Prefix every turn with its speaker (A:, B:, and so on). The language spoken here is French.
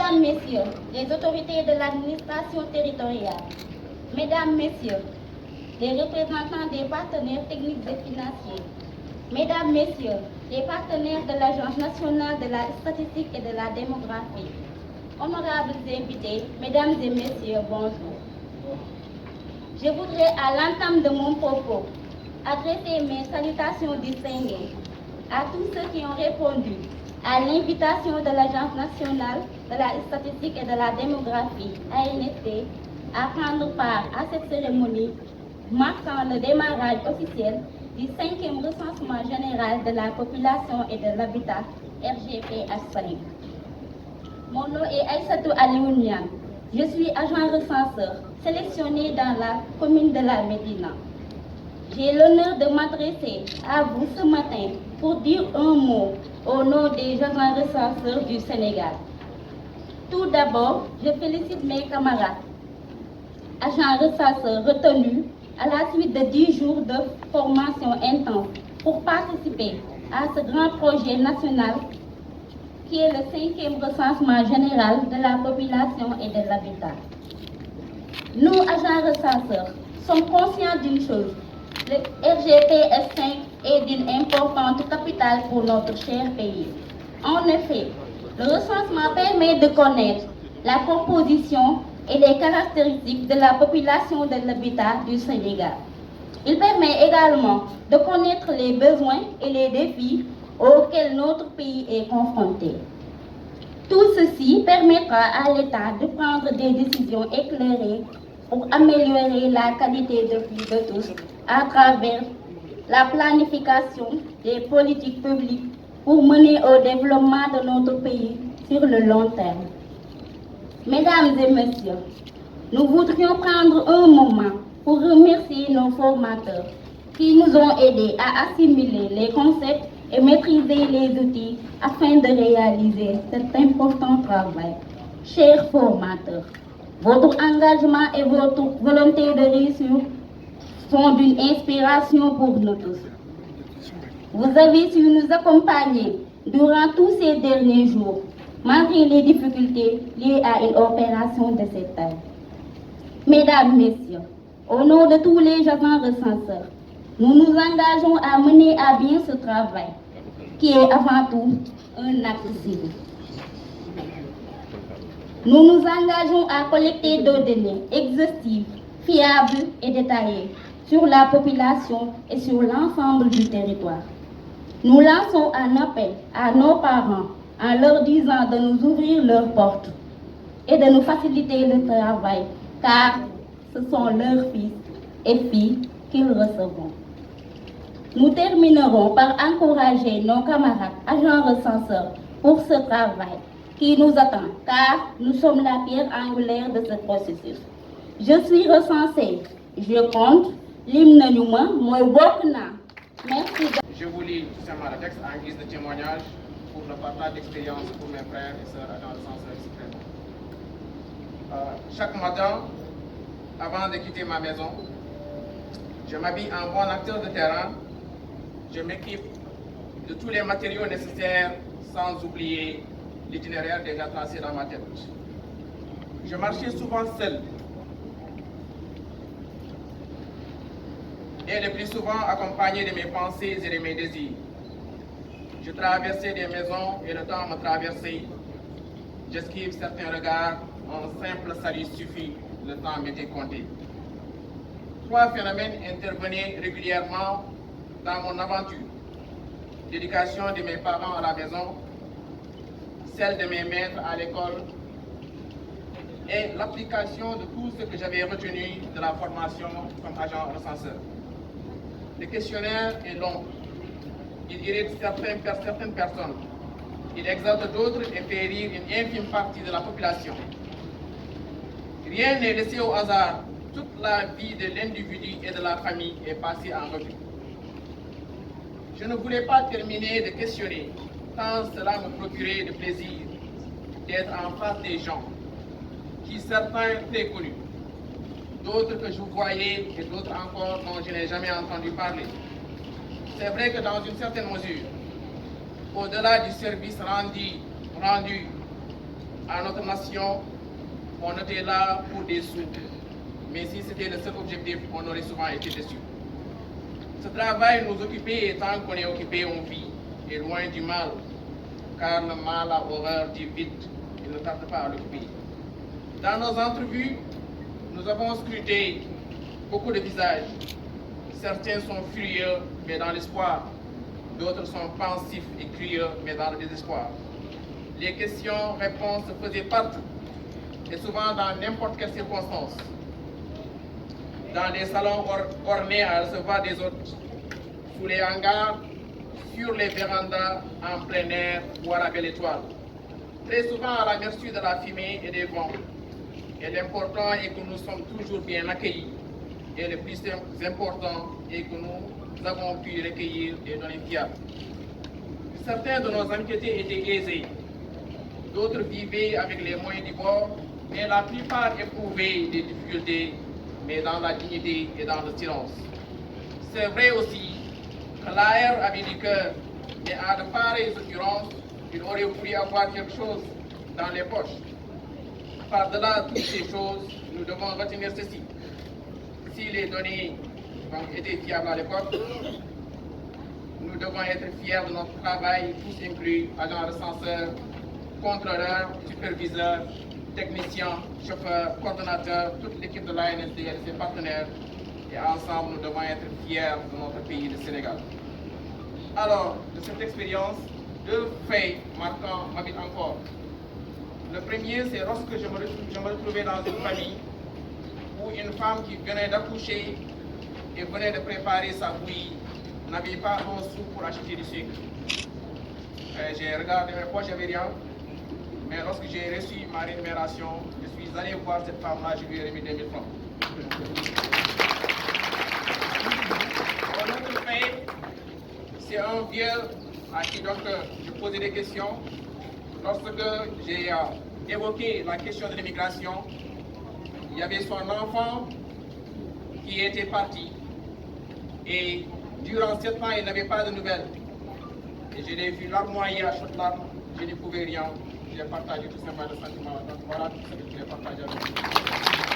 A: Mesdames, Messieurs, les autorités de l'administration territoriale, Mesdames, Messieurs, les représentants des partenaires techniques et financiers, Mesdames, Messieurs, les partenaires de l'Agence nationale de la statistique et de la démographie, honorables invités, Mesdames et Messieurs, bonjour. Je voudrais, à l'entame de mon propos, adresser mes salutations distinguées à tous ceux qui ont répondu à l'invitation de l'Agence nationale de la statistique et de la démographie, ANSD, à prendre part à cette cérémonie marquant le démarrage officiel du 5e recensement général de la population et de l'habitat, RGPH5. Mon nom est Aïssatou Aliounian. Je suis agent recenseur sélectionné dans la commune de la Médina. J'ai l'honneur de m'adresser à vous ce matin pour dire un mot au nom des agents recenseurs du Sénégal. Tout d'abord, je félicite mes camarades, agents recenseurs retenus à la suite de 10 jours de formation intense pour participer à ce grand projet national qui est le 5e recensement général de la population et de l'habitat. Nous, agents recenseurs, sommes conscients d'une chose. Le RGPH5 est d'une importante capitale pour notre cher pays. En effet, le recensement permet de connaître la composition et les caractéristiques de la population de l'habitat du Sénégal. Il permet également de connaître les besoins et les défis auxquels notre pays est confronté. Tout ceci permettra à l'État de prendre des décisions éclairées pour améliorer la qualité de vie de tous à travers la planification des politiques publiques pour mener au développement de notre pays sur le long terme. Mesdames et messieurs, nous voudrions prendre un moment pour remercier nos formateurs qui nous ont aidés à assimiler les concepts et maîtriser les outils afin de réaliser cet important travail. Chers formateurs, votre engagement et votre volonté de réussir sont d'une inspiration pour nous tous. Vous avez su nous accompagner durant tous ces derniers jours, malgré les difficultés liées à une opération de cette taille. Mesdames, Messieurs, au nom de tous les agents recenseurs, nous nous engageons à mener à bien ce travail, qui est avant tout un acte civil. Nous nous engageons à collecter des données exhaustives, fiables et détaillées sur la population et sur l'ensemble du territoire. Nous lançons un appel à nos parents en leur disant de nous ouvrir leurs portes et de nous faciliter le travail, car ce sont leurs fils et filles qu'ils recevront. Nous terminerons par encourager nos camarades agents recenseurs pour ce travail qui nous attend, car nous sommes la pierre angulaire de ce processus. Je suis recensé, je compte, l'hymne Numa, moi Bokna. Merci.
B: Je vous lis tout simplement le texte en guise de témoignage pour le partage d'expérience pour mes frères et sœurs agents recenseurs ici présents. Chaque matin, avant de quitter ma maison, je m'habille en bon acteur de terrain. Je m'équipe de tous les matériaux nécessaires sans oublier l'itinéraire déjà tracé dans ma tête. Je marchais souvent seul et le plus souvent accompagné de mes pensées et de mes désirs. Je traversais des maisons et le temps me traversait. J'esquive certains regards, un simple salut suffit, le temps m'était compté. 3 phénomènes intervenaient régulièrement dans mon aventure. L'éducation de mes parents à la maison, celle de mes maîtres à l'école et l'application de tout ce que j'avais retenu de la formation comme agent recenseur. Le questionnaire est long. Il irrite certaines personnes. Il exalte d'autres et fait rire une infime partie de la population. Rien n'est laissé au hasard. Toute la vie de l'individu et de la famille est passée en revue. Je ne voulais pas terminer de questionner, tant cela me procurait de plaisir d'être en face des gens, qui certains très connus, d'autres que je voyais et d'autres encore dont je n'ai jamais entendu parler. C'est vrai que dans une certaine mesure, au-delà du service rendu, à notre nation, on était là pour des sous. Mais si c'était le seul objectif, on aurait souvent été déçus. Ce travail nous occupait et tant qu'on est occupé, on vit, et loin du mal, car le mal a horreur du vide, il ne tarde pas à l'occuper. Dans nos entrevues, nous avons scruté beaucoup de visages. Certains sont furieux, mais dans l'espoir. D'autres sont pensifs et curieux, mais dans le désespoir. Les questions-réponses se faisaient partout, et souvent dans n'importe quelle circonstance. Dans des salons ornés à recevoir des hôtes, sous les hangars, sur les vérandas, en plein air ou à la belle étoile. Très souvent à la merci de la fumée et des vents. Et l'important est que nous sommes toujours bien accueillis. Et le plus important est que nous avons pu recueillir des données fiables. Certains de nos enquêtés étaient aisés. D'autres vivaient avec les moyens du bord, mais la plupart éprouvaient des difficultés, mais dans la dignité et dans le silence. C'est vrai aussi que l'AR avait du cœur, mais à de pareilles occurrences, il aurait voulu avoir quelque chose dans les poches. Par-delà toutes ces choses, nous devons retenir ceci. Si les données étaient fiables à l'époque, nous devons être fiers de notre travail, tous inclus, agents recenseurs, contrôleurs, superviseurs, techniciens, chauffeurs, coordonnateurs, toute l'équipe de l'ANSD et ses partenaires. Et ensemble, nous devons être fiers de notre pays, le Sénégal. Alors, de cette expérience, deux faits marquants m'habitent encore. Le premier, c'est lorsque je me retrouvais dans une famille où une femme qui venait d'accoucher et venait de préparer sa bouillie n'avait pas un sou pour acheter du sucre. J'ai regardé mes poches, j'avais rien. Mais lorsque j'ai reçu ma rémunération, je suis allé voir cette femme-là, je lui ai remis 2000 francs. Un autre fait, c'est un vieux à qui donc je posais des questions. Lorsque j'ai évoqué la question de l'immigration, il y avait son enfant qui était parti. Et durant 7 ans, il n'avait pas de nouvelles. Et je l'ai vu larmoyer à chaudes larmes, je ne pouvais rien. J'ai partagé tout simplement le sentiment. Donc voilà tout ce que je voulais partager avec vous.